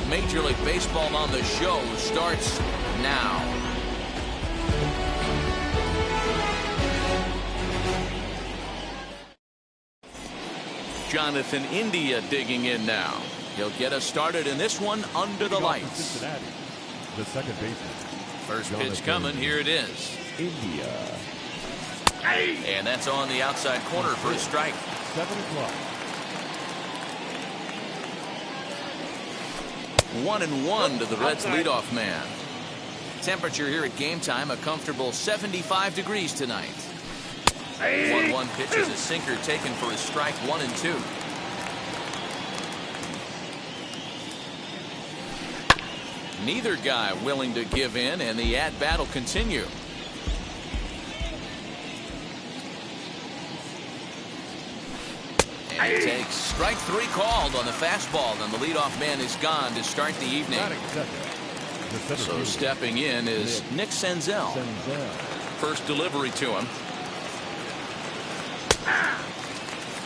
Major League Baseball on the Show starts now. Jonathan India digging in now. He'll get us started in this one under the lights. Cincinnati, the second baseman. First pitch coming. Here it is. India. And that's on the outside corner for a strike. 7 o'clock. 1-1 to the Reds leadoff man. Temperature here at game time, a comfortable 75 degrees tonight. 1-1 pitch is a sinker taken for a strike. 1-2. Neither guy willing to give in, and the at-bat will continue. And he takes strike 3 called on the fastball, and the leadoff man is gone to start the evening. So stepping in is Nick Senzel. First delivery to him.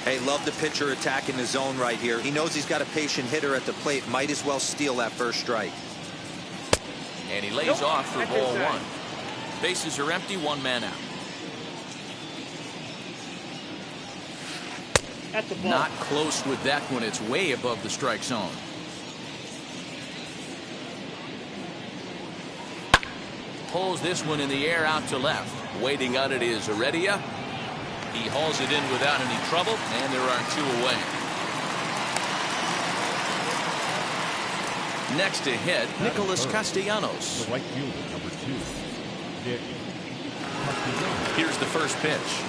Hey, love the pitcher attacking the zone right here. He knows he's got a patient hitter at the plate. Might as well steal that first strike. And he lays off for ball 1. Bases are empty, 1 man out. Not close with that one. It's way above the strike zone. Pulls this one in the air out to left. Waiting on it is Heredia. He hauls it in without any trouble, and there are 2 away. Next to hit, Nicholas Castellanos. The right fielder, number 2. Nick Castellanos. Here's the first pitch.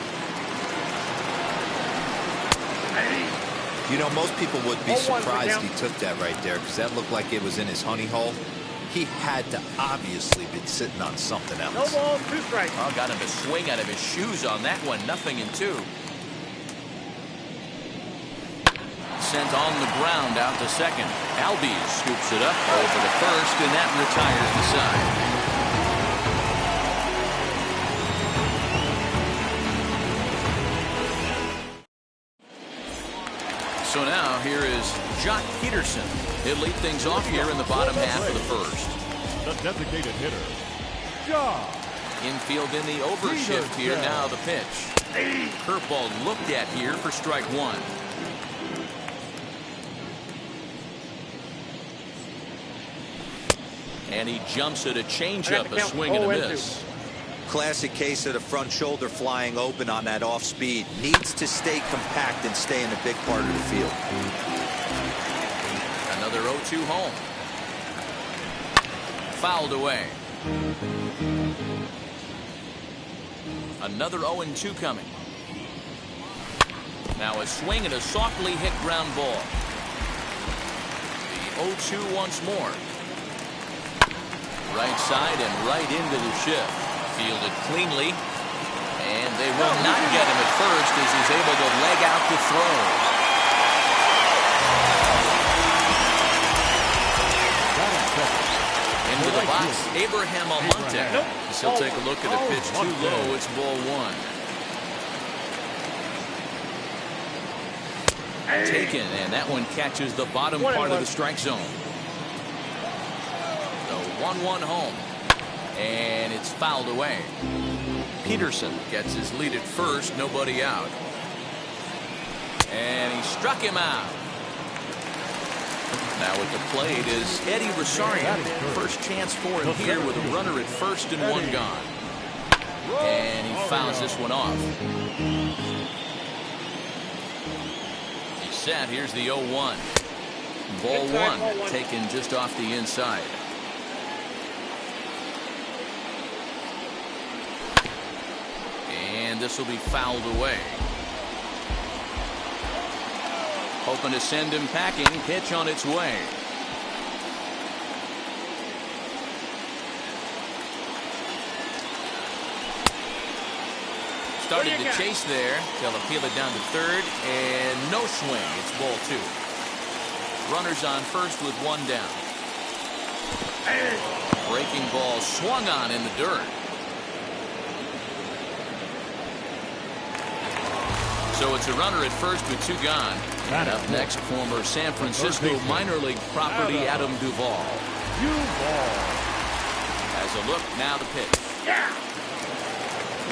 You know, most people would be surprised he took that right there, because that looked like it was in his honey hole. He had to obviously been sitting on something else. No ball, 2 strikes. Oh, got him to swing out of his shoes on that one. 0-2. Sent on the ground out to second. Albies scoops it up over the first, and that retires the side. So now here is Jock Peterson. He'll lead things off here in the bottom half of the first. The designated hitter, Jock. Infield in the overshift here. Now the pitch. Curveball looked at here for strike 1. And he jumps at a changeup, a swing and a miss. Classic case of the front shoulder flying open on that off speed. Needs to stay compact and stay in the big part of the field. Another 0-2 home. Fouled away. Another 0-2 coming. Now a swing and a softly hit ground ball. The 0-2 once more. Right side and right into the shift. Fielded cleanly, and they will not get him at first as he's able to leg out to throw. Into the box, Abraham Almonte. He'll take a look at a pitch too low. It's ball 1. Taken, and that one catches the bottom part of the strike zone. The 1-1 home. And it's fouled away. Peterson gets his lead at first, nobody out. And he struck him out. Now at the plate is Eddie Rosario. First chance for him here with a runner at first and 1 gone. And he fouls this one off. He's set. Here's the 0-1. Ball 1 taken just off the inside. And this will be fouled away. Hoping to send him packing. Pitch on its way. Started to chase there. They'll appeal it down to third. And no swing. It's ball 2. Runners on first with 1 down. Breaking ball swung on in the dirt. So it's a runner at first with 2 gone. And up next, former San Francisco minor league property Adam Duvall. Has a look, now the pitch.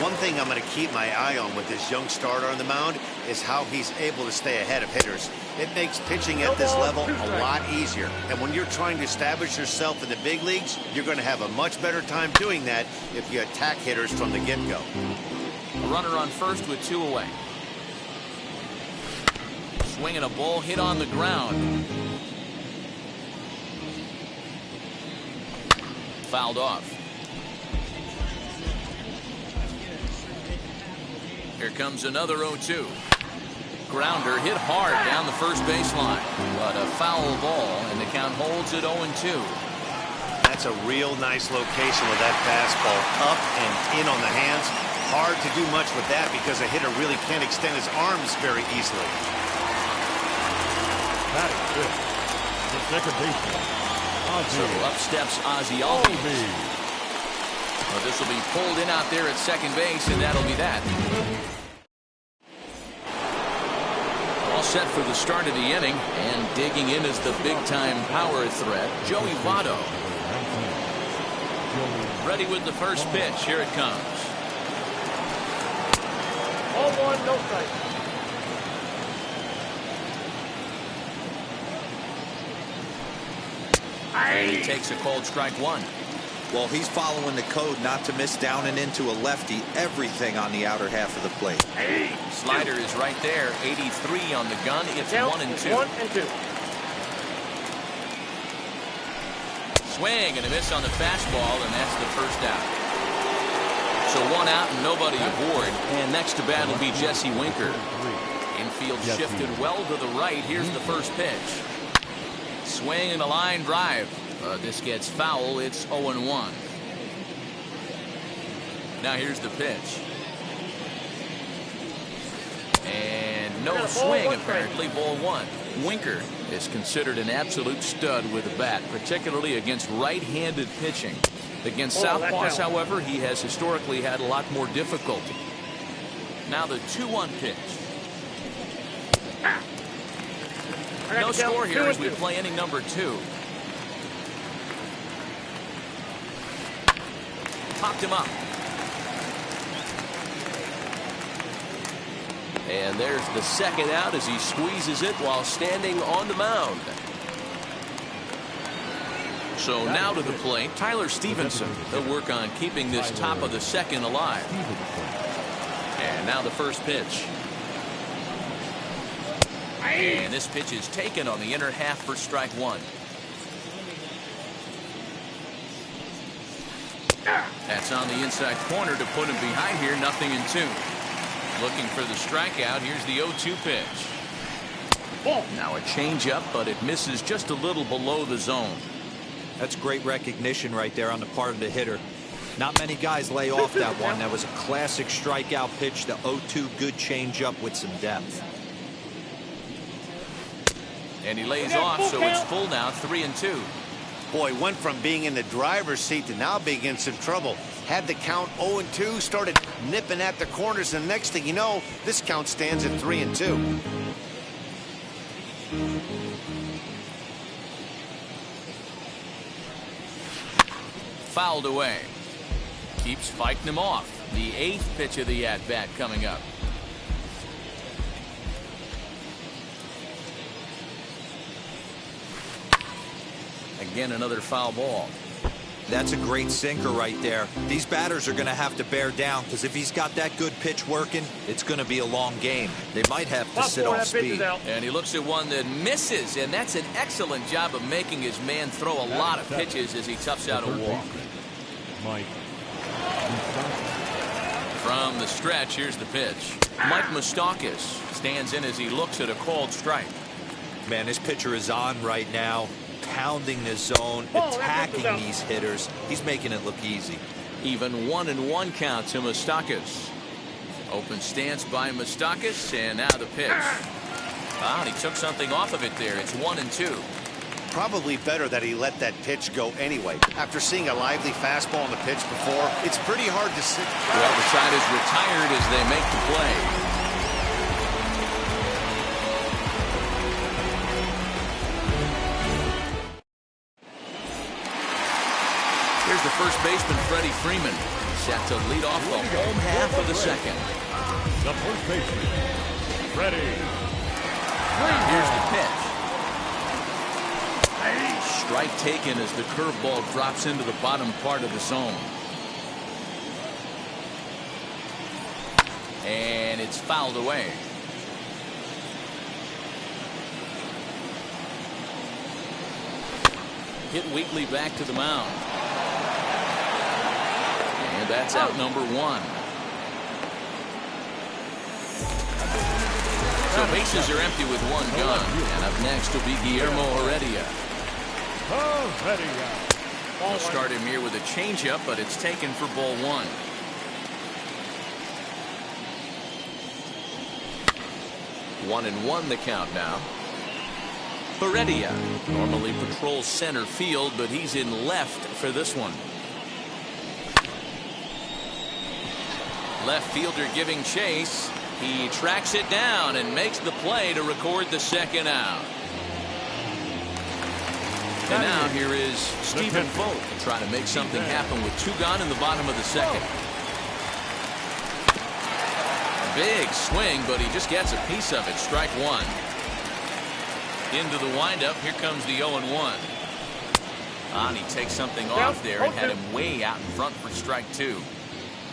One thing I'm going to keep my eye on with this young starter on the mound is how he's able to stay ahead of hitters. It makes pitching at this level a lot easier. And when you're trying to establish yourself in the big leagues, you're going to have a much better time doing that if you attack hitters from the get-go. A runner on first with 2 away. Swinging a ball hit on the ground. Fouled off. Here comes another 0-2. Grounder hit hard down the first baseline, but a foul ball, and the count holds at 0-2. That's a real nice location with that fastball up and in on the hands. Hard to do much with that because a hitter really can't extend his arms very easily. That is good. The second baseman. So up steps Ozzie Albies. Well, this will be pulled in out there at second base, and that'll be that. All set for the start of the inning, and digging in is the big-time power threat, Joey Votto. Ready with the first pitch. Here it comes. 0-1, no strike. And he takes a called strike 1. Well, he's following the code not to miss down and into a lefty. Everything on the outer half of the plate. Slider is right there. 83 on the gun. It's 1-2. 1-2. Swing and a miss on the fastball, and that's the first out. So 1 out and nobody aboard. And next to bat will be Jesse Winker. Infield shifted well to the right. Here's the first pitch. Swing and a line drive. This gets foul. It's 0-1. Now here's the pitch. And no swing, apparently. Ball 1. Winker is considered an absolute stud with a bat, particularly against right-handed pitching. Against southpaws, however, he has historically had a lot more difficulty. Now the 2-1 pitch. No score here as we play inning number 2. Popped him up. And there's the second out as he squeezes it while standing on the mound. So now to the plate, Tyler Stevenson. He'll work on keeping this top of the second alive. And now the first pitch. And this pitch is taken on the inner half for strike 1. That's on the inside corner to put him behind here. 0-2. Looking for the strikeout. Here's the 0-2 pitch. Now a changeup, but it misses just a little below the zone. That's great recognition right there on the part of the hitter. Not many guys lay off that one. That was a classic strikeout pitch. The 0-2 good changeup with some depth. And he lays off, so it's full now. 3-2. Boy, went from being in the driver's seat to now being in some trouble. Had the count 0-2, started nipping at the corners, and the next thing you know, this count stands at 3-2. Fouled away. Keeps fighting him off. The 8th pitch of the at-bat coming up. Again, another foul ball. That's a great sinker right there. These batters are going to have to bear down because if he's got that good pitch working, it's going to be a long game. They might have to sit off speed. And he looks at one that misses, and that's an excellent job of making his man throw a lot of pitches as he toughs out a walk. From the stretch, here's the pitch. Mike Moustakas stands in as he looks at a called strike. Man, this pitcher is on right now, pounding the zone, attacking these hitters. He's making it look easy. Even 1-1 count to Moustakas. Open stance by Moustakas, and now the pitch. Wow, he took something off of it there. It's 1-2. Probably better that he let that pitch go anyway. After seeing a lively fastball on the pitch before, it's pretty hard to sit. Well, the side is retired as they make the play. Here's the first baseman, Freddie Freeman, set to lead off the home half of the second. The first baseman, Freddie. Now here's the pitch. Strike taken as the curveball drops into the bottom part of the zone. And it's fouled away. Hit weakly back to the mound. And that's out number one. So bases are empty with one gun. And up next will be Guillermo Heredia. We'll start him here with a changeup, but it's taken for ball one. One and one the count now. Heredia normally patrols center field, but he's in left for this one. Left fielder giving chase. He tracks it down and makes the play to record the second out. And now here is Stephen Vogt trying to make something happen with two gone in the bottom of the second. Big swing, but he just gets a piece of it. Strike one. Into the windup. Here comes the 0-1. And he takes something off there and had him way out in front for strike two.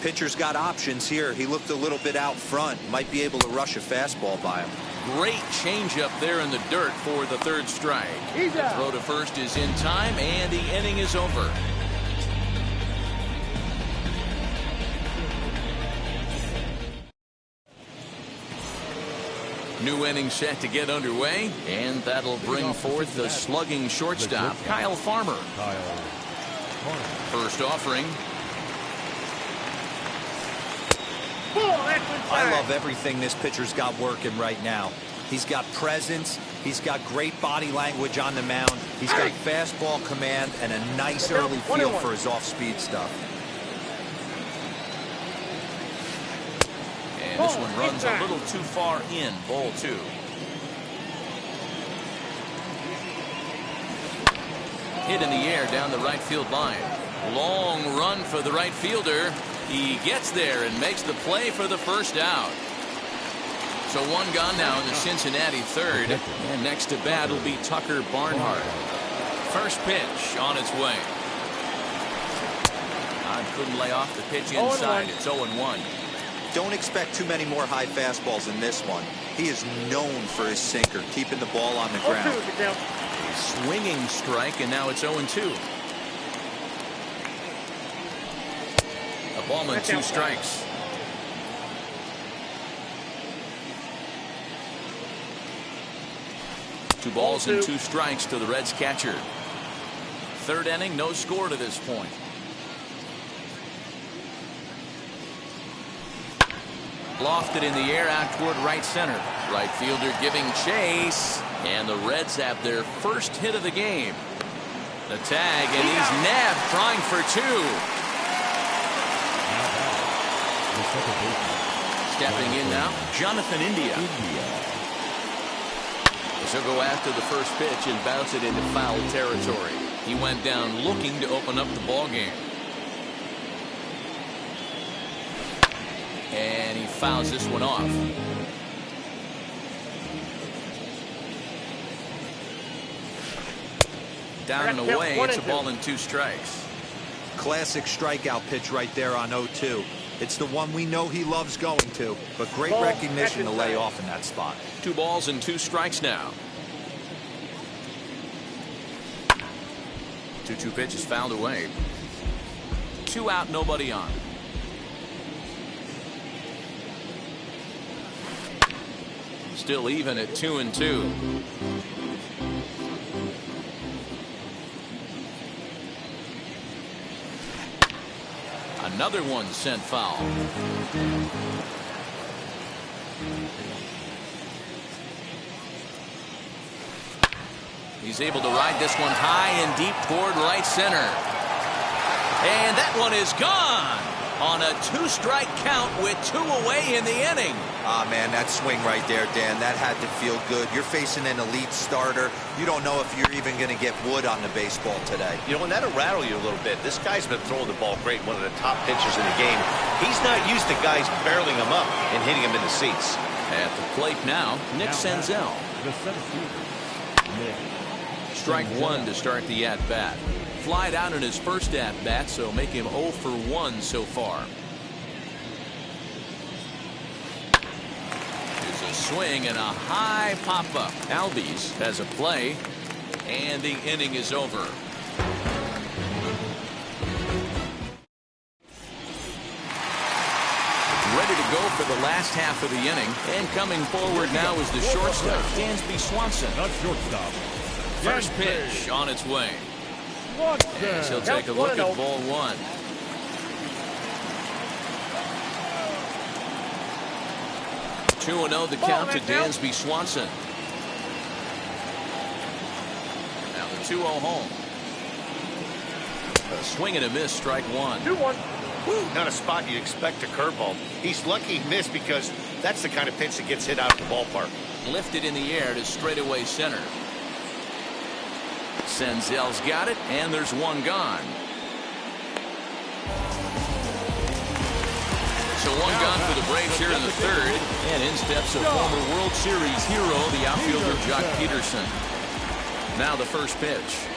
Pitcher's got options here. He looked a little bit out front. Might be able to rush a fastball by him. Great changeup there in the dirt for the third strike. The throw to first is in time, and the inning is over. New inning set to get underway, and that'll bring forth the slugging shortstop, Kyle Farmer. First offering. I love everything this pitcher's got working right now. He's got presence. He's got great body language on the mound. He's got fastball command and a nice early feel for his off-speed stuff. And this one runs a little too far in. Ball two. Hit in the air down the right field line. Long run for the right fielder. He gets there and makes the play for the first out. So one gone now in the Cincinnati third. And next to bat will be Tucker Barnhart. First pitch on its way. Couldn't lay off the pitch inside. It's 0-1. Don't expect too many more high fastballs in this one. He is known for his sinker, keeping the ball on the ground. A swinging strike, and now it's 0-2. A ball and two strikes. Two balls and two strikes to the Reds catcher. Third inning, no score to this point. Lofted in the air out toward right center. Right fielder giving chase. And the Reds have their first hit of the game. The tag, and he's nabbed trying for two. Stepping in now, Jonathan India. He'll go after the first pitch and bounce it into foul territory. He went down looking to open up the ball game. And he fouls this one off. Down and away, it's a ball and two strikes. Classic strikeout pitch right there on 0-2. It's the one we know he loves going to, but great recognition to lay off in that spot. 2 balls and 2 strikes now. 2-2 pitch is fouled away. 2 out, nobody on. Still even at 2-2. Another one sent foul. He's able to ride this one high and deep toward right center. And that one is gone. on a 2-strike count with 2 away in the inning. Ah, man, that swing right there, Dan, that had to feel good. You're facing an elite starter. You don't know if you're even going to get wood on the baseball today. You know, and that'll rattle you a little bit. This guy's been throwing the ball great, one of the top pitchers in the game. He's not used to guys barreling him up and hitting him in the seats. At the plate now, Nick Senzel. The center fielder, Nick. Strike one to start the at-bat. Flied out in his first at-bat, so make him 0 for 1 so far. There's a swing and a high pop-up. Albies has a play, and the inning is over. Ready to go for the last half of the inning, and coming forward now is the shortstop, Dansby Swanson. The shortstop. First pitch on its way. As he'll take a Count look at ball 1. Two and 0 the count to Dansby Swanson. Now the 2-0 home. A swing and a miss, strike 1. 2-1. Not a spot you'd expect a curveball. He's lucky he missed because that's the kind of pitch that gets hit out of the ballpark. Lifted in the air to straightaway center. Senzel's got it, and there's one gone. So one gone for the Braves here in the third, and in steps a former World Series hero, the outfielder Jock Peterson. Now the first pitch.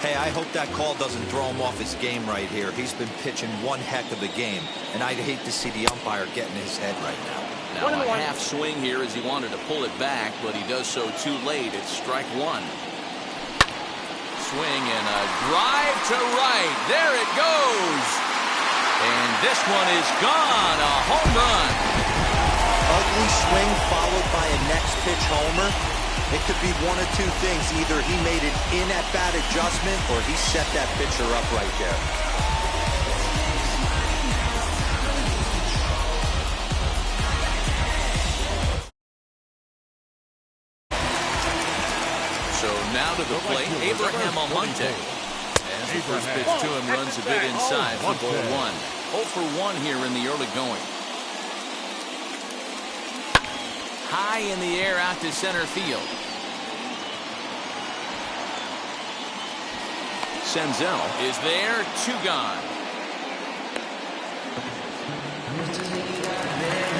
Hey, I hope that call doesn't throw him off his game right here. He's been pitching one heck of a game, and I'd hate to see the umpire get in his head right now. Now a half swing here as he wanted to pull it back, but he does so too late. It's strike 1. Swing and a drive to right. There it goes. And this one is gone. A home run. Ugly swing followed by a next pitch homer. It could be one of two things. Either he made an in-at-bat adjustment or he set that pitcher up right there. So now to the plate, Abraham Almonte. As the first pitch to him runs a bit inside for ball 1. 0 for 1 here in the early going. High in the air out to center field. Senzel is there, 2 gone.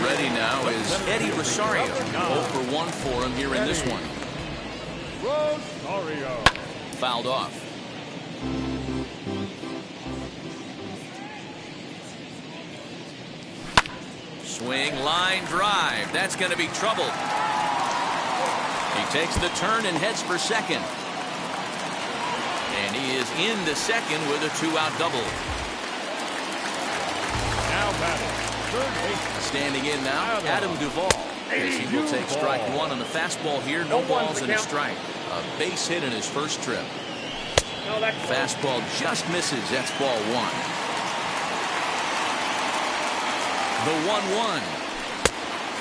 Ready now is Eddie Rosario. 0 for 1 for him here in this one. Rosario. Fouled off. Swing, line drive. That's going to be trouble. He takes the turn and heads for second. And he is into second with a 2-out double. Now batting, third base. Standing in now, Adam Duvall. As he will take strike 1 on the fastball here. No balls and a strike. A base hit in his first trip. Fastball just misses. That's ball 1. The 1-1.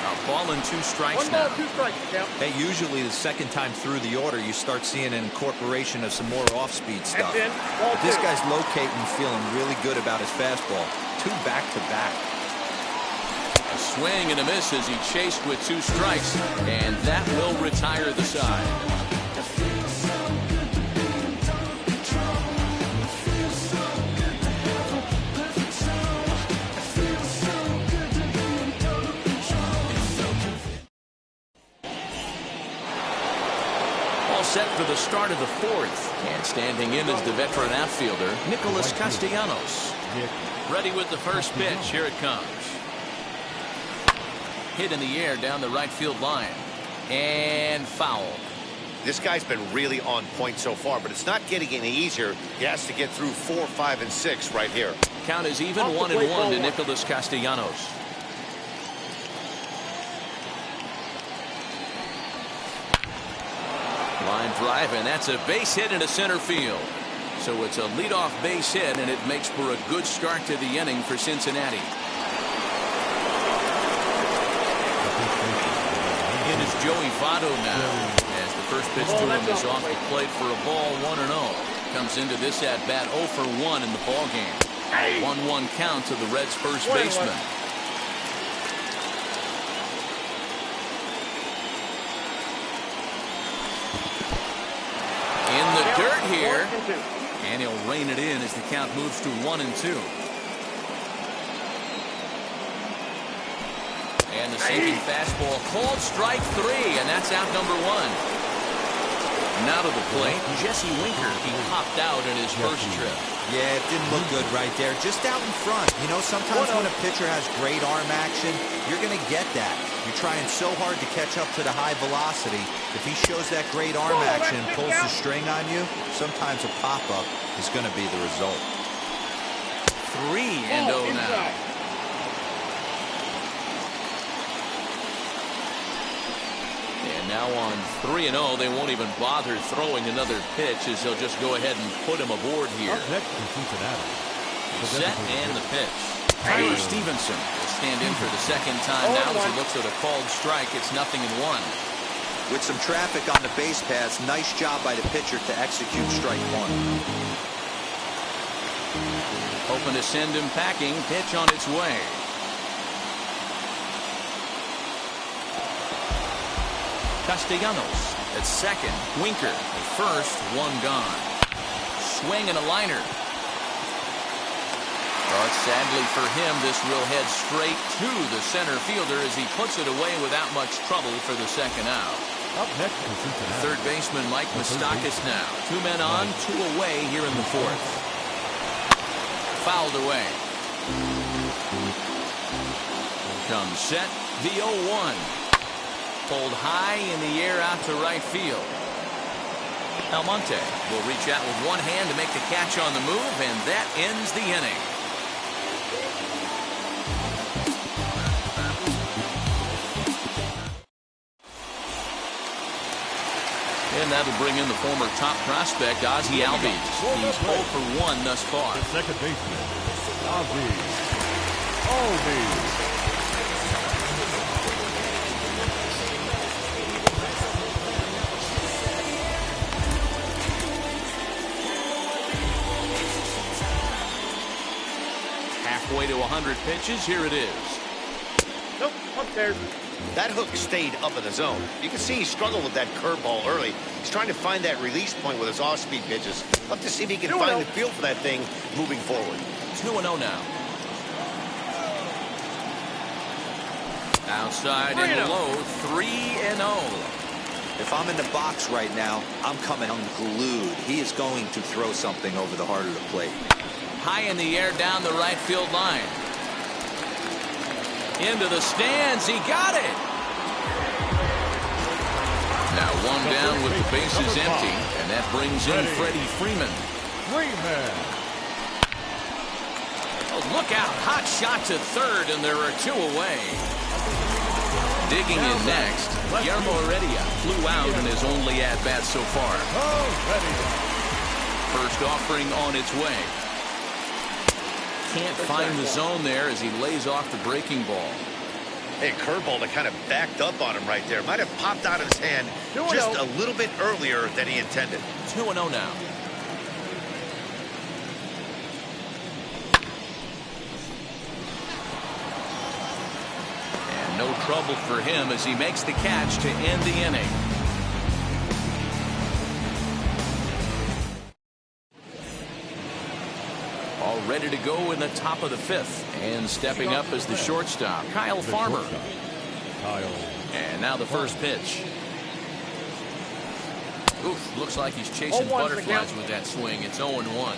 A ball and 2 strikes 1 now. ball, 2 strikes, count. Hey, usually the second time through the order, you start seeing an incorporation of some more off-speed stuff. That's in. Ball But this 2. guy's locating and feeling really good about his fastball. 2 back-to-back. A swing and a miss as he chased with 2 strikes, and that will retire the side. Set for the start of the 4th, and standing in is the veteran outfielder Nicholas Castellanos. Ready with the first pitch. Here it comes. Hit in the air down the right field line, and foul. This guy's been really on point so far, but it's not getting any easier. He has to get through 4, 5, and 6 right here. Count is even, 1-1 to Nicholas Castellanos. Line drive, and that's a base hit into center field. So it's a leadoff base hit, and it makes for a good start to the inning for Cincinnati. In is Joey Votto now, as the first pitch to him is off the plate for a ball 1-0. Comes into this at bat 0 for 1 in the ball game. 1-1 count to the Reds' first baseman. In the dirt here. And he'll rein it in as the count moves to 1-2. And the sinking fastball called strike 3, and that's out number 1. Now to the plate, Jesse Winker. He popped out in his first trip. Yeah, it didn't look good right there. Just out in front. You know, sometimes when a pitcher has great arm action, you're going to get that. You're trying so hard to catch up to the high velocity. If he shows that great arm action and pulls the string on you, sometimes a pop-up is going to be the result. 3-0 now. And now on 3-0, they won't even bother throwing another pitch as they'll just go ahead and put him aboard here. Up next from Cincinnati. Set and the pitch. Tyler Stevenson will stand in for the second time now as he looks at a called strike. It's 0-1. With some traffic on the base paths, nice job by the pitcher to execute strike 1. Hoping to send him packing. Pitch on its way. Castellanos at second. Winker at first. 1 gone. Swing and a liner. But sadly for him, this will head straight to the center fielder as he puts it away without much trouble for the second out. Up next from Cincinnati. Third baseman Mike Moustakas now. 2 men on, 2 away here in the 4th. Fouled away. Comes set. The 0-1. Pulled high in the air out to right field. Almonte will reach out with one hand to make the catch on the move, and that ends the inning. And that'll bring in the former top prospect, Ozzie Albies. He's 0 for 1 thus far. The second baseman, Ozzie Albies. Halfway to 100 pitches. Here it is. Nope, up there. That hook stayed up in the zone. You can see he struggled with that curveball early. He's trying to find that release point with his off-speed pitches. Love to see if he can find the feel for that thing moving forward. 2-0 now. Outside and low. 3-0. If I'm in the box right now, I'm coming unglued. He is going to throw something over the heart of the plate. High in the air down the right field line. Into the stands. He got it. Now 1 down with the bases empty. And that brings in Freddie Freeman. Oh, look out. Hot shot to third, and there are 2 away. Digging in next, Guillermo Heredia flew out in his only at-bat so far. First offering on its way. Can't find the zone there as he lays off the breaking ball. Hey, curveball that kind of backed up on him right there. Might have popped out of his hand just a little bit earlier than he intended. 2-0 now. And no trouble for him as he makes the catch to end the inning. All ready to go in the top of the 5th. And stepping up as the shortstop, Kyle Farmer. And now the first pitch. Oof, looks like he's chasing butterflies with that swing. It's 0-1.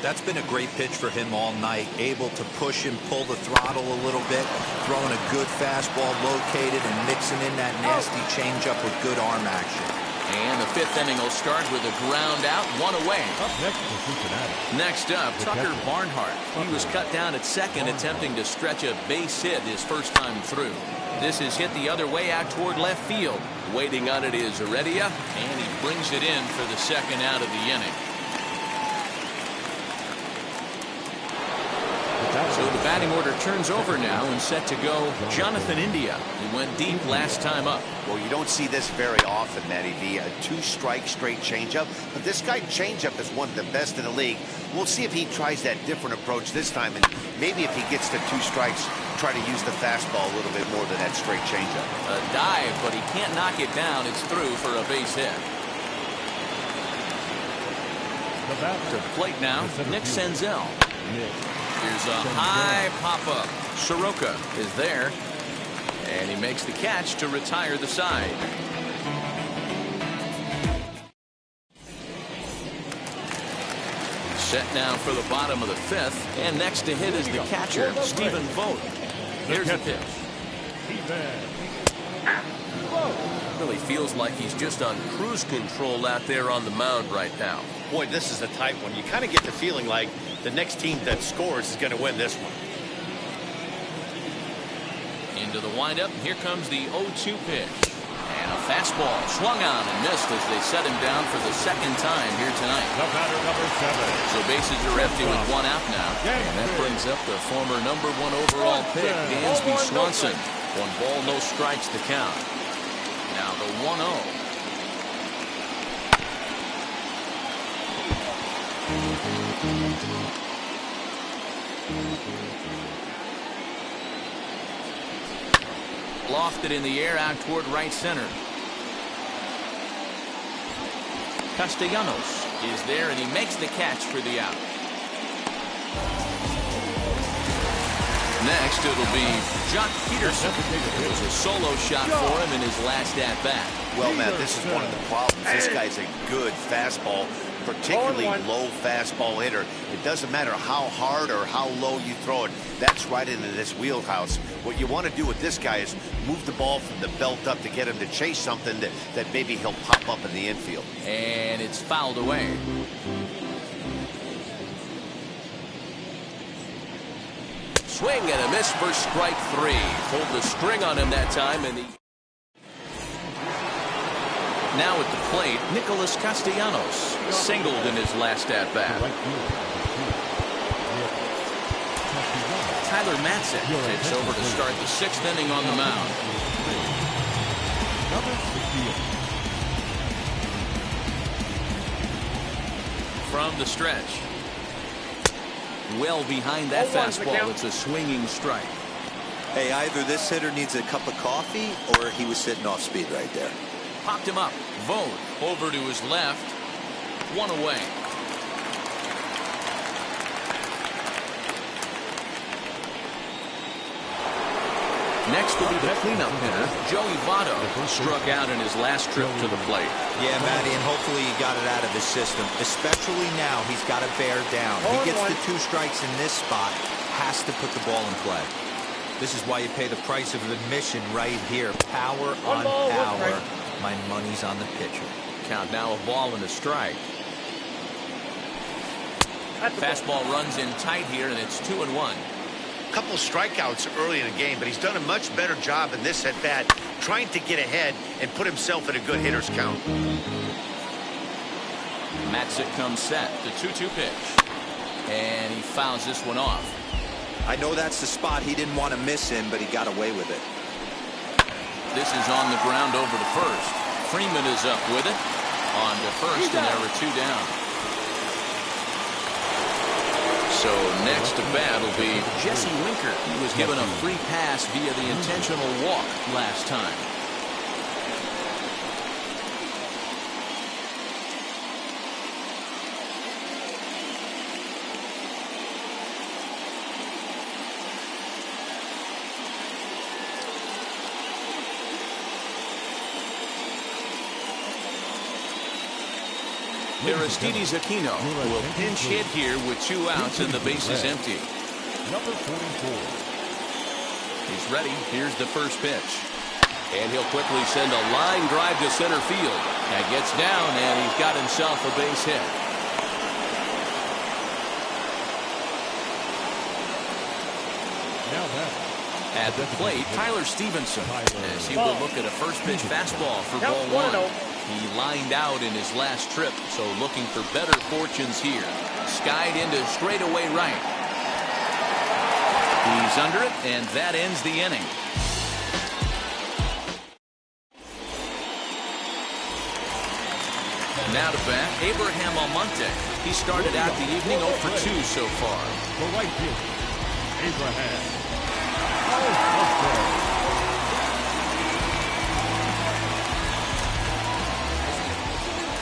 That's been a great pitch for him all night. Able to push and pull the throttle a little bit. Throwing a good fastball located and mixing in that nasty changeup with good arm action. And the 5th inning will start with a ground out, 1 away. Up next from Cincinnati. Next up, Tucker Barnhart. He was cut down at second, attempting to stretch a base hit his first time through. This is hit the other way out toward left field. Waiting on it is Heredia, and he brings it in for the second out of the inning. So the batting order turns over now and set to go Jonathan India. He went deep last time up. Well, you don't see this very often, Matty V. A two-strike straight changeup. But this guy changeup is one of the best in the league. We'll see if he tries that different approach this time. And maybe if he gets to 2 strikes, try to use the fastball a little bit more than that straight changeup. A dive, but he can't knock it down. It's through for a base hit. To the plate now, Nick Senzel. Here's a high pop-up. Soroka is there. And he makes the catch to retire the side. Set now for the bottom of the 5th. And next to hit is the catcher, Stephen Vogt. Here's the pitch. Really feels like he's just on cruise control out there on the mound right now. Boy, this is a tight one. You kind of get the feeling like the next team that scores is going to win this one. Into the windup. Here comes the 0-2 pitch. And a fastball swung on and missed as they set him down for the 2nd time here tonight. The batter, number 7. So bases are empty with 1 out now. And that brings up the former number 1 overall pick, Dansby Swanson. 1 ball, no strikes to count. Now the 1-0. Lofted in the air out toward right center. Castellanos is there and he makes the catch for the out. Next it'll be Jock Peterson. It was a solo shot for him in his last at-bat. Well, Matt, this is one of the problems. This guy's a good fastball, particularly low fastball hitter. It doesn't matter how hard or how low you throw it. That's right into this wheelhouse. What you want to do with this guy is move the ball from the belt up to get him to chase something that maybe he'll pop up in the infield. And it's fouled away. Swing and a miss for strike 3. Pulled the string on him that time. And now at the plate, Nicholas Castellanos singled in his last at-bat. Tyler Matzek takes over to start the 6th inning on the mound. From the stretch. Well behind that fastball. It's a swinging strike. Hey, either this hitter needs a cup of coffee or he was sitting off speed right there. Popped him up. Vogt over to his left. 1 away. Next will be the cleanup hitter, Joey Votto, struck out in his last trip to the plate. Yeah, Matty, and hopefully he got it out of his system. Especially now, he's got to bear down. He gets the 2 strikes in this spot, has to put the ball in play. This is why you pay the price of admission right here. Power on power. My money's on the pitcher. Count now a ball and a strike. Fastball runs in tight here, and it's 2-1. Couple strikeouts early in the game, but he's done a much better job in this at-bat trying to get ahead and put himself in a good hitter's count. Matzek comes set. The 2-2 pitch. And he fouls this one off. I know that's the spot he didn't want to miss him, but he got away with it. This is on the ground over to first. Freeman is up with it. On to first, and there are 2 down. So next to bat will be Jesse Winker. He was given a free pass via the intentional walk last time. Aristides Aquino will pinch hit here with 2 outs and the base is empty. Number 44. He's ready. Here's the first pitch. And he'll quickly send a line drive to center field. That gets down and he's got himself a base hit. Now back. At the plate, Tyler Stevenson, as he will look at a first pitch fastball for ball 1. He lined out in his last trip, so looking for better fortunes here. Skied into straightaway right. He's under it, and that ends the inning. Now to bat, Abraham Almonte. He started out the evening 0 for 2 so far. The right fielder, Abraham Almonte.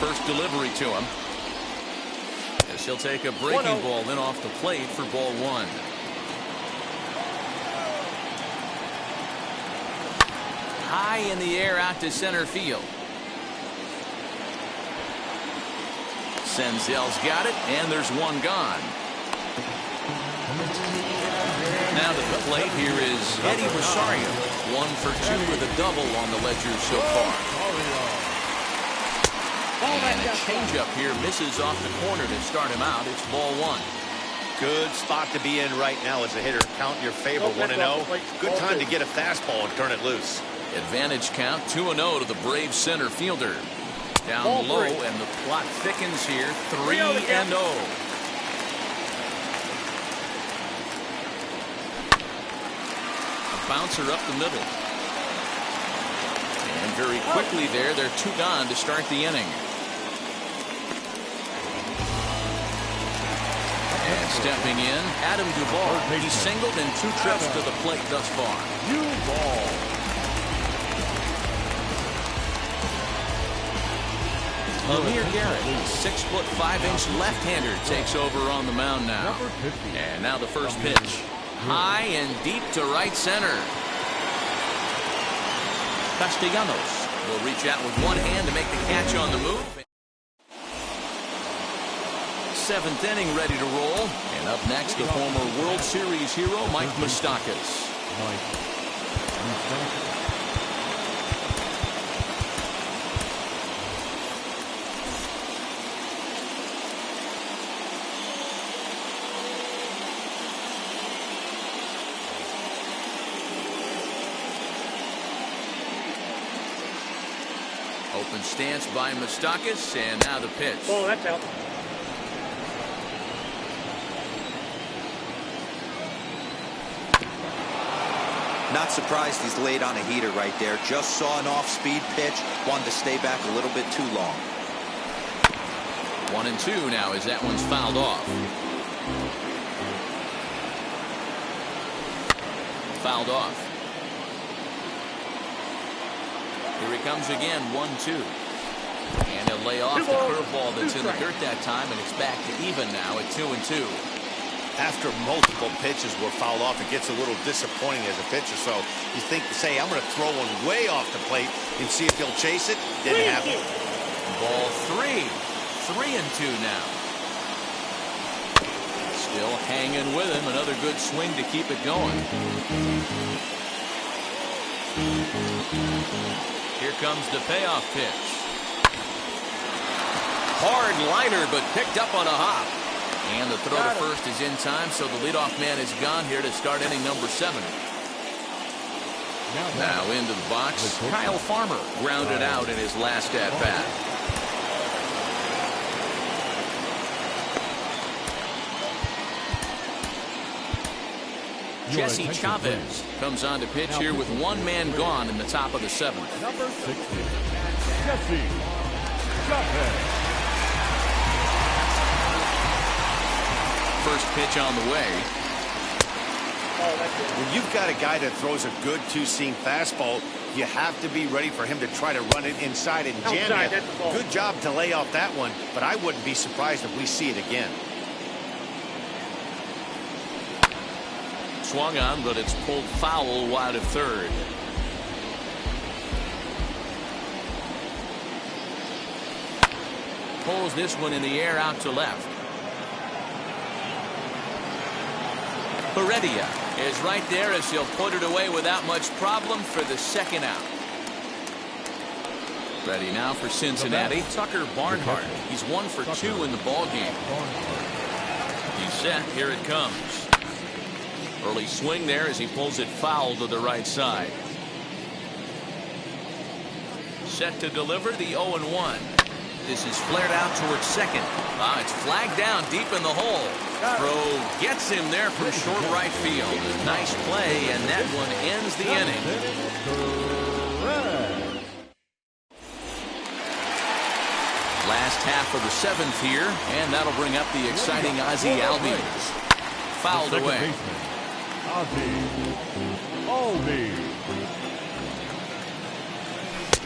First delivery to him. As he'll take a breaking ball then off the plate for ball 1. High in the air out to center field. Senzel's got it, and there's one gone. Now to the plate, here is Eddie Rosario. 1 for 2 with a double on the ledger so far. And a changeup here misses off the corner to start him out. It's ball 1. Good spot to be in right now as a hitter. Count your favor 1-0. Good time to get a fastball and turn it loose. Advantage count 2-0 to the Braves center fielder. Down low, and the plot thickens here. 3-0. A bouncer up the middle. And very quickly there, they're 2 gone to start the inning. And stepping in, Adam Duvall. He's singled in 2 trips to the plate thus far. Amir Garrett, 6'5" left-hander, takes over on the mound now. And now the first pitch. High and deep to right center. Castellanos will reach out with one hand to make the catch on the move. 7th inning ready to roll. And up next, the former World Series hero, Mike Moustakas. Open stance by Moustakas, and now the pitch. Oh, that's out. Not surprised he's laid on a heater right there. Just saw an off-speed pitch. Wanted to stay back a little bit too long. 1-2 now as that one's fouled off. Fouled off. Here he comes again, 1-2. And he'll lay off the curveball that's in the dirt that time, and it's back to even now at 2-2. After multiple pitches were fouled off, it gets a little disappointing as a pitcher. So you think, say, I'm going to throw one way off the plate and see if he'll chase it. Didn't happen. Ball 3. 3-2 now. Still hanging with him. Another good swing to keep it going. Here comes the payoff pitch. Hard liner, but picked up on a hop. And the throw to first is in time, so the leadoff man is gone here to start inning number 7. Now into the box, Kyle Farmer grounded out in his last at-bat. Jesse Chavez comes on to pitch here with one man gone in the top of the 7th. Number 60, Jesse Chavez. First pitch on the way. When you've got a guy that throws a good two-seam fastball, you have to be ready for him to try to run it inside and jam it. Good job to lay off that one, but I wouldn't be surprised if we see it again. Swung on, but it's pulled foul wide of third. Pulls this one in the air out to left. Heredia is right there as he'll put it away without much problem for the second out. Ready now for Cincinnati, Tucker Barnhart. He's 1 for 2 in the ballgame. He's set. Here it comes. Early swing there as he pulls it foul to the right side. Set to deliver the 0-1. This is flared out towards second. It's flagged down deep in the hole. Throw gets him there from short right field. Nice play, and that one ends the inning. Last half of the seventh here, and that'll bring up the exciting Ozzie Albies. Fouled away.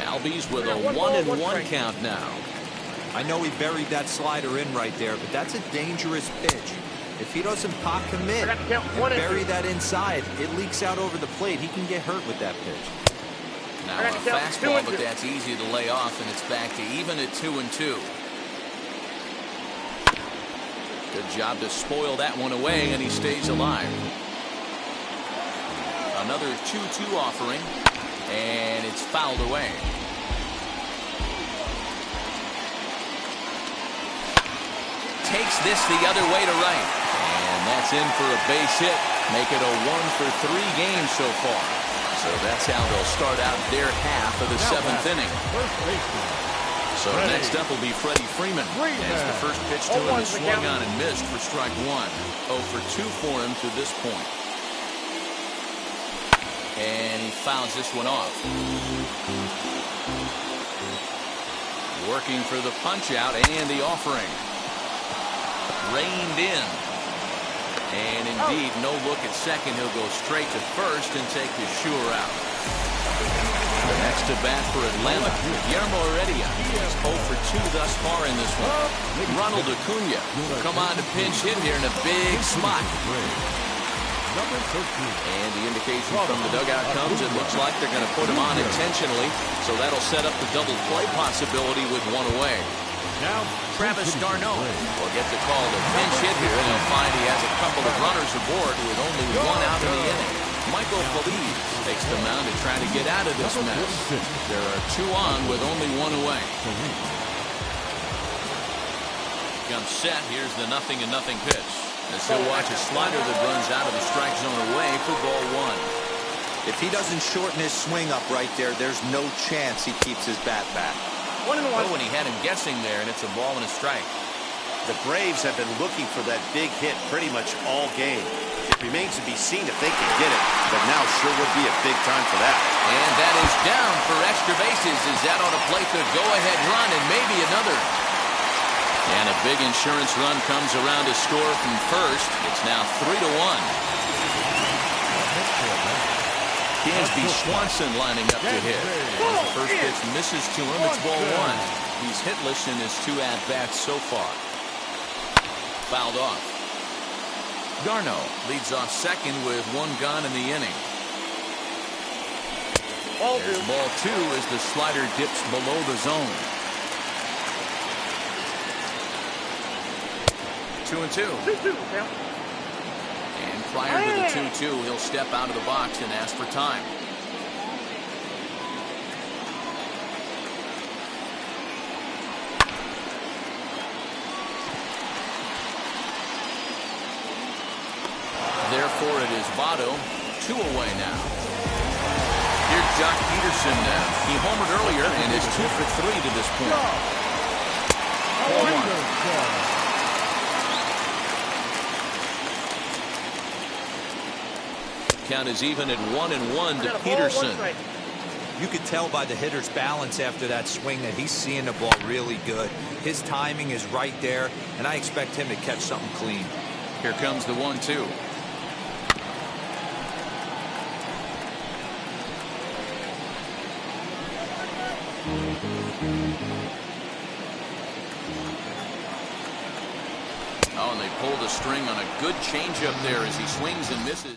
Albies with a 1-1 count now. I know he buried that slider in right there, but that's a dangerous pitch. If he doesn't pot commit and bury that inside, it leaks out over the plate. He can get hurt with that pitch. Now a fastball, but that's easy to lay off, and it's back to even at 2-2. Good job to spoil that one away, and he stays alive. Another 2-2 offering, and it's fouled away. Takes this the other way to right, and that's in for a base hit. Make it a 1-for-3 game so far. So that's how they'll start out their half of the seventh inning. So next up will be Freddie Freeman. As the first pitch to him is swung on and missed for strike one. 0-for-2 for him to this point. And he fouls this one off. Working for the punch out and the offering. Reined in. And indeed, no look at second. He'll go straight to first and take the sure out. The next to bat for Atlanta, Guillermo Heredia. He's 0-for-2 thus far in this one. Ronald Acuna come on to pinch hit here in a big spot. And the indication from the dugout comes, it looks like they're going to put him on intentionally. So that'll set up the double play possibility with one away. Now, Travis d'Arnaud will get the call to pinch hit here, and he'll find he has a couple of runners aboard with only one out in the inning. Michael Feliz takes the mound to try to get out of this mess. There are two on with only one away. Comes set. Here's the 0-0 pitch. As he'll watch a slider that runs out of the strike zone away for ball one. If he doesn't shorten his swing up right there, there's no chance he keeps his bat back. 1-1. Oh, and he had him guessing there, and it's a ball and a strike. The Braves have been looking for that big hit pretty much all game. It remains to be seen if they can get it, but now sure would be a big time for that. And that is down for extra bases as that ought to plate the go-ahead run and maybe another. And a big insurance run comes around to score from first. It's now 3-1. Dansby Swanson lining up to hit. As the first pitch misses to him, it's ball one. He's hitless in his two at-bats so far. Fouled off. d'Arnaud leads off second with one gone in the inning. There's ball two as the slider dips below the zone. 2-2. And prior to the 2-2, he'll step out of the box and ask for time. Therefore, it is Votto, 2 away now. Here's Jock Peterson now. He homered earlier and is 2 for 3 to this point. 4-1. Count is even at 1-1 to Peterson. You could tell by the hitter's balance after that swing that he's seeing the ball really good. His timing is right there, and I expect him to catch something clean. Here comes the 1-2. Oh, and they pulled a string on a good changeup there as he swings and misses.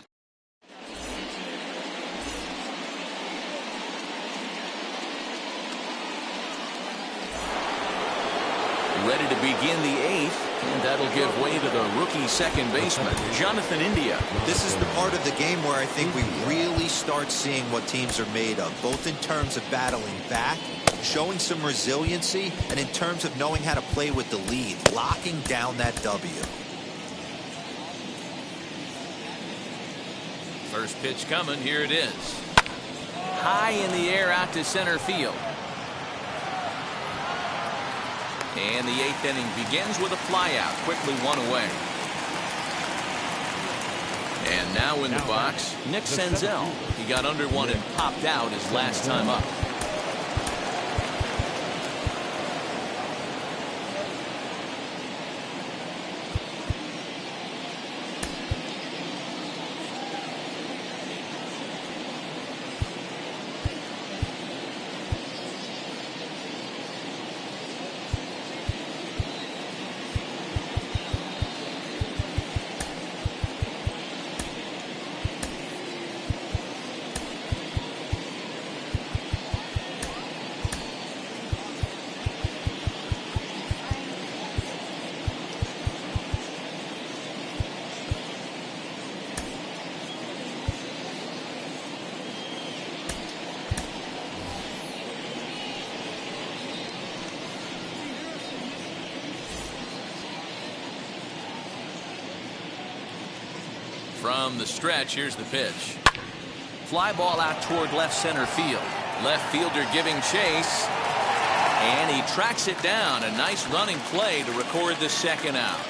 Ready to begin the eighth, and that'll give way to the rookie second baseman, Jonathan India. This is the part of the game where I think we really start seeing what teams are made of, both in terms of battling back, showing some resiliency, and in terms of knowing how to play with the lead, locking down that W. First pitch coming, here it is. High in the air out to center field. And the 8th inning begins with a flyout, quickly one away. And now in the box, Nick Senzel. He got under one and popped out his last time up. From the stretch, here's the pitch. Fly ball out toward left center field. Left fielder giving chase. And he tracks it down. A nice running play to record the second out.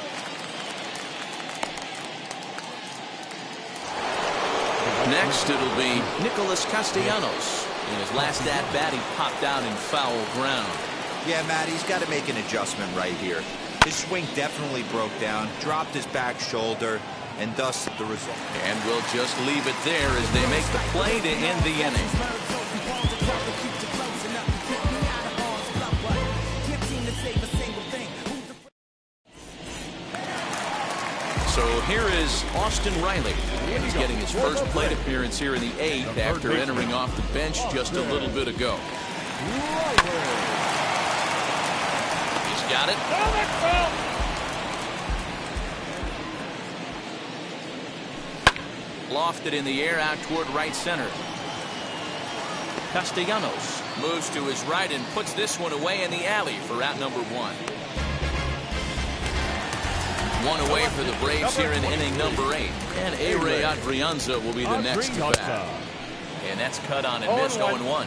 Next, it'll be Nicholas Castellanos. In his last at-bat, he popped out in foul ground. Yeah, Matt, he's got to make an adjustment right here. His swing definitely broke down, dropped his back shoulder, and thus the result. And we'll just leave it there as they make the play to end the inning. So here is Austin Riley. And he's getting his first plate appearance here in the 8th after entering off the bench just a little bit ago. He's got it. Lofted in the air out toward right center. Castellanos moves to his right and puts this one away in the alley for out number 1. One away for the Braves here in inning number 8. And A-Ray Adrianza will be the next to bat. And that's cut on and missed 0-1.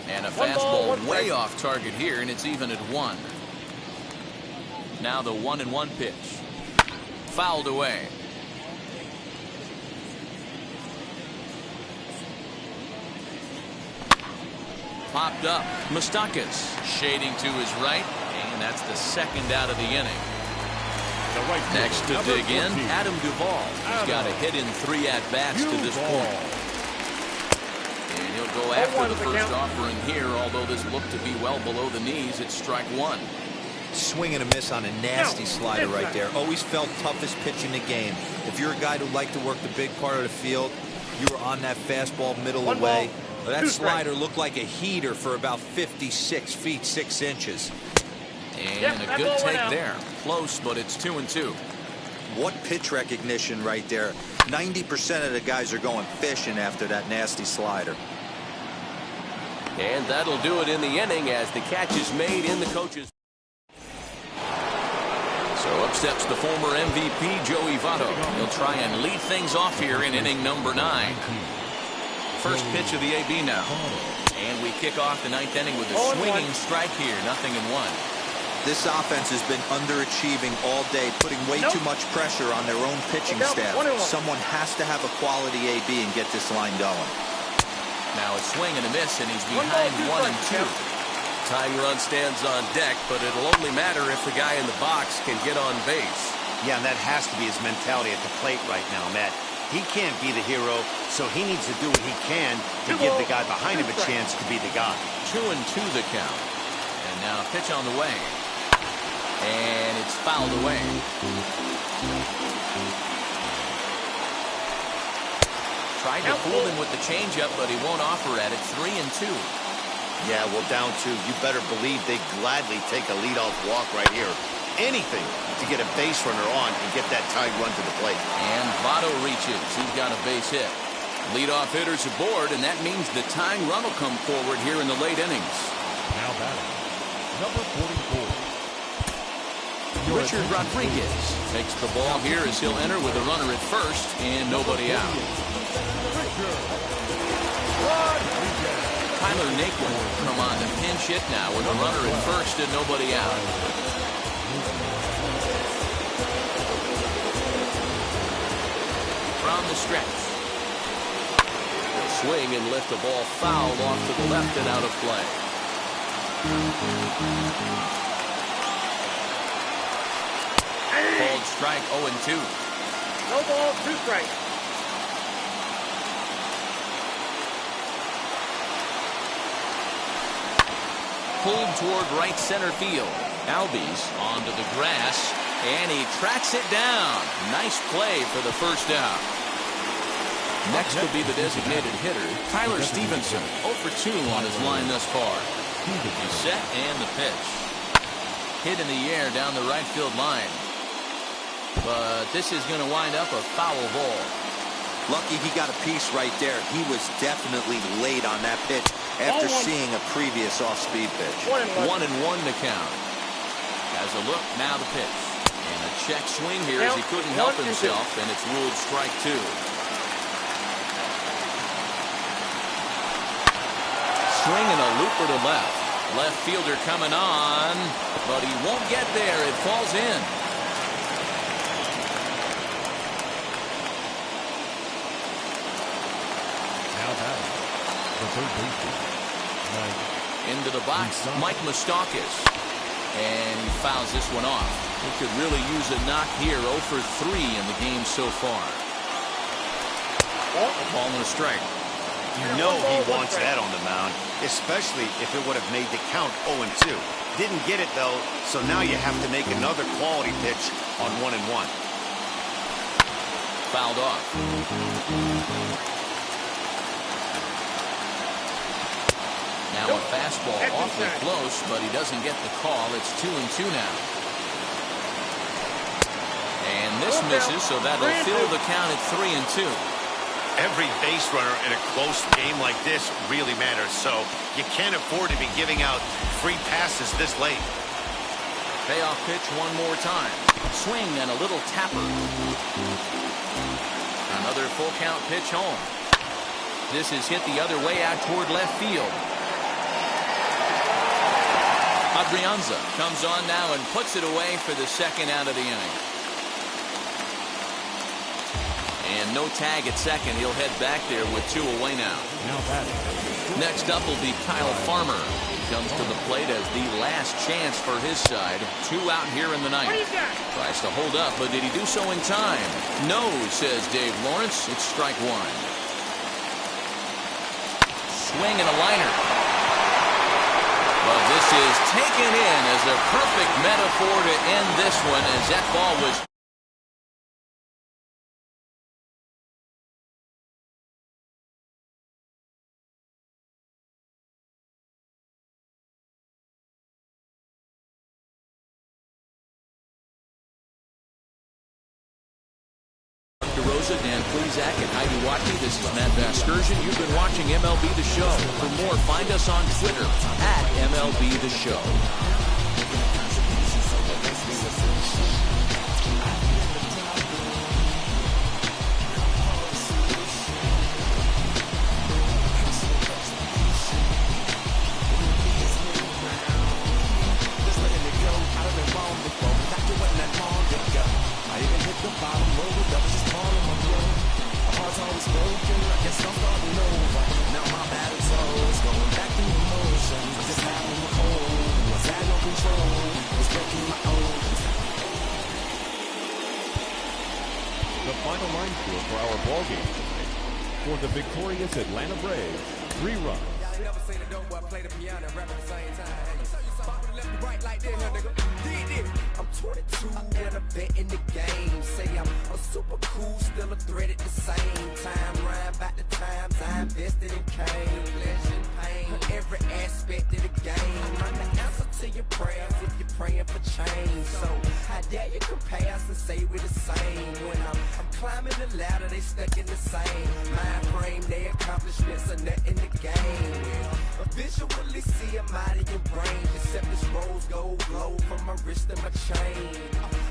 And a fastball way off target here, and it's even at 1. Now the 1-1 pitch. Fouled away. Popped up. Moustakas shading to his right, and that's the second out of the inning. Next to dig in, Adam Duvall. He's got a hit in 3 at-bats to this point. And he'll go after the first offering here, although this looked to be well below the knees. It's strike 1. Swing and a miss on a nasty slider right there. Always felt toughest pitch in the game. If you're a guy who liked to work the big part of the field, you were on that fastball middle away. That slider looked like a heater for about 56 feet 6 inches. And a good take there. Close, but it's 2-2. What pitch recognition right there. 90% of the guys are going fishing after that nasty slider. And that'll do it in the inning as the catch is made in the coach's. So up steps the former MVP, Joey Votto. He'll try and lead things off here in inning number 9. First pitch of the AB now. And we kick off the 9th inning with a swinging strike here. 0-1. This offense has been underachieving all day, putting way too much pressure on their own pitching staff. Someone has to have a quality AB and get this line going. Now a swing and a miss, and he's behind 1-2. Tying run stands on deck, but it'll only matter if the guy in the box can get on base. Yeah, and that has to be his mentality at the plate right now, Matt. He can't be the hero, so he needs to do what he can to give the guy behind him a chance to be the guy. 2-2 the count. And now a pitch on the way. And it's fouled away. Tried to fool him with the changeup, but he won't offer at it. 3-2. Yeah, well, down 2. You better believe they gladly take a leadoff walk right here. Anything to get a base runner on and get that tied run to the plate. And Votto reaches. He's got a base hit. Leadoff hitters aboard, and that means the tying run will come forward here in the late innings. Now batting, number 44. Richard Rodriguez takes the ball here as he'll enter with a runner at first and nobody out. Tyler Naquin will come on to pinch hit now with a runner at first and nobody out. From the stretch. He'll swing and lift the ball foul off to the left and out of play. Called strike 0-2. No ball, 2 strikes. Pulled toward right center field. Albies onto the grass, and he tracks it down. Nice play for the first out. Next will be the designated hitter, Tyler Stevenson, 0 for 2 on his line thus far. He's set and the pitch. Hit in the air down the right field line. But this is going to wind up a foul ball. Lucky he got a piece right there. He was definitely late on that pitch after seeing a previous off-speed pitch. 1-1 to count. Has a look, now the pitch. And a check swing here as he couldn't help himself, and it's ruled strike 2. Swinging a looper to left. Left fielder coming on, but he won't get there. It falls in. Now batting, the third baseman, Into the box, Mike Moustakas. And he fouls this one off. He could really use a knock here. 0 for 3 in the game so far. Ball and a strike. You know he wants that on the mound, especially if it would have made the count 0-2. Didn't get it, though, so now you have to make another quality pitch on 1-1. Fouled off. Now a fastball awfully close, but he doesn't get the call. It's 2-2 now. And this misses, so that'll fill the count at 3-2. Every base runner in a close game like this really matters, so you can't afford to be giving out free passes this late. Payoff pitch one more time. Swing and a little tapper. Another full count pitch home. This is hit the other way out toward left field. Adrianza comes on now and puts it away for the second out of the inning. And no tag at second. He'll head back there with 2 away now. now batting. Next up will be Kyle Farmer. He comes to the plate as the last chance for his side. 2 out here in the ninth. Tries to hold up, but did he do so in time? No, says Dave Lawrence. It's strike 1. Swing and a liner. Well, this is taken in as a perfect metaphor to end this one, as that ball was Dan Plezak and Heidi Watney. This is Matt Vasgersian. You've been watching MLB The Show. For more, find us on Twitter at MLB The Show. The final line score for our ball game tonight. For the victorious Atlanta Braves, 3 runs. I'm 22 and I'm bet in the game. Say I'm a super cool, still a threat at the same time. Rhyme about the times I invested in cane, pleasure and pain, every aspect of the game. I'm the answer to your prayers if you're praying for change. So how dare you compare us and say we're the same? When I'm climbing the ladder, they stuck in the same mind frame. Their accomplishments are nothing to gain. Visually see a mighty in brain, except this rose gold glow from my wrist and my chain.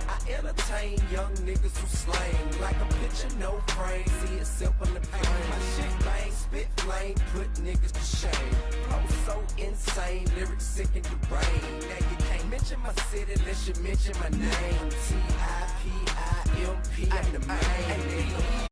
I entertain maintain young niggas who slang like a picture, no frame. See it simple and plain. My shit bang, spit flame, put niggas to shame. Flow so insane, lyrics sick and deranged. Now you can't mention my city unless you mention my name. T-I-P-I-M-P, I'm the main nigga.